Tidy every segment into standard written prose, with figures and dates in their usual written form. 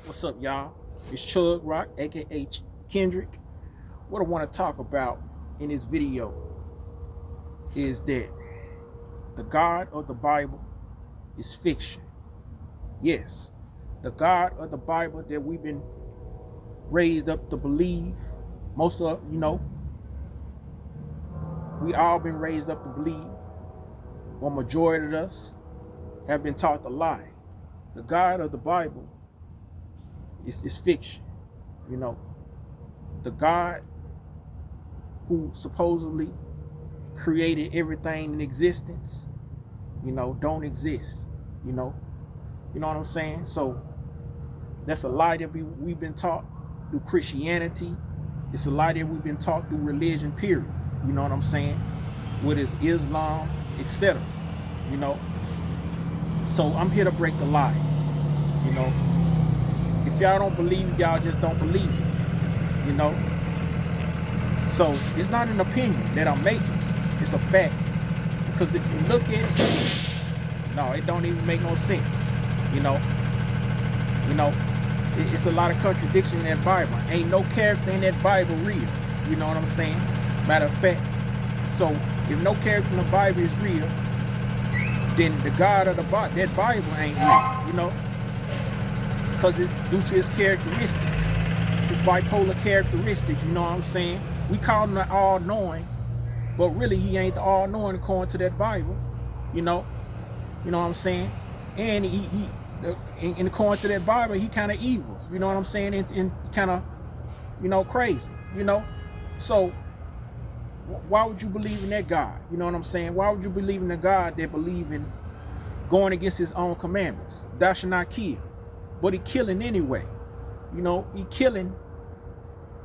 What's up, y'all? It's Chug Rock, aka Kendrick. What I want to talk about in this video is that the God of the Bible is fiction. Yes, the God of the Bible that we've been raised up to believe, most of, we all been raised up to believe, or majority of us have been taught to lie. The God of the Bible is fiction. The God who supposedly created everything in existence, don't exist. You know what I'm saying? So that's a lie that we've been taught through Christianity. It's a lie that we've been taught through religion, period. You know what I'm saying? What is Islam, etc. So I'm here to break the lie. If y'all don't believe, y'all just don't believe it. So it's not an opinion that I'm making. It's a fact. Because if you look at it, no, it don't even make no sense. It's a lot of contradiction in that Bible. Ain't no character in that Bible real. You know what I'm saying? Matter of fact. So if no character in the Bible is real, then the God of that Bible ain't real. Because it's due to his characteristics, his bipolar characteristics. You know what I'm saying? We call him the all-knowing, but really he ain't the all-knowing according to that Bible. You know what I'm saying? And he according to that Bible, he kind of evil. You know what I'm saying? And kind of, crazy. So why would you believe in that God? You know what I'm saying? Why would you believe in a God that believe in going against his own commandments? Thou shalt not kill. But he killing anyway. He killing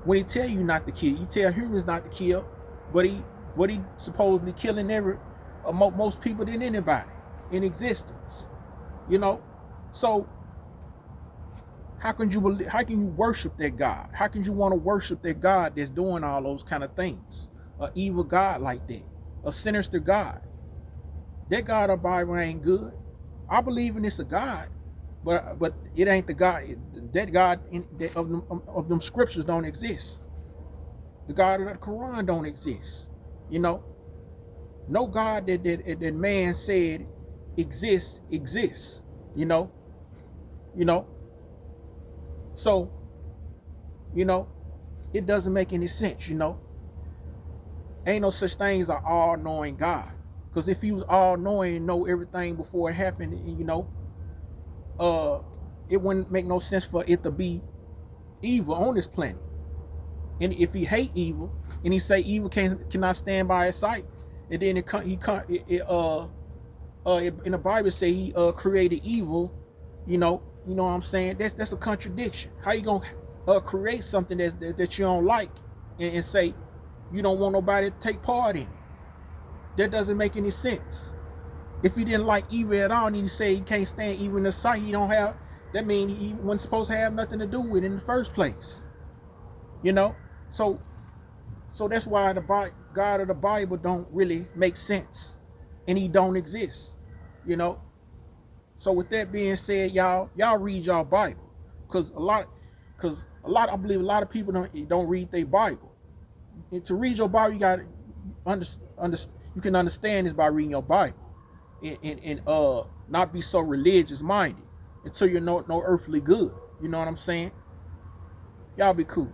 when he tell you not to kill. He tell humans not to kill, but he supposedly killing most people than anybody in existence. So how can you worship that God? How can you want to worship that God that's doing all those kind of things? An evil God like that, a sinister God. That God of the Bible ain't good. I believe in it's a God, but it ain't the God. That God of them scriptures don't exist. The God of the Quran don't exist. No God that man said exists. So it doesn't make any sense. Ain't no such thing as an all-knowing God. Because if he was all-knowing and know everything before it happened, it wouldn't make no sense for it to be evil on this planet. And if he hate evil, and he say evil cannot stand by his sight, and then in the Bible say he created evil, you know what I'm saying? That's a contradiction. How you gonna create something that you don't like and say you don't want nobody to take part in it? That doesn't make any sense. If he didn't like evil at all, and he say he can't stand evil in the sight, that means he wasn't supposed to have nothing to do with it in the first place. So that's why the God of the Bible don't really make sense, and he don't exist. So with that being said, y'all read y'all Bible, because I believe a lot of people don't read their Bible. And to read your Bible, you got to you can understand this by reading your Bible, and not be so religious minded until you're no earthly good. You know what I'm saying? Y'all be cool.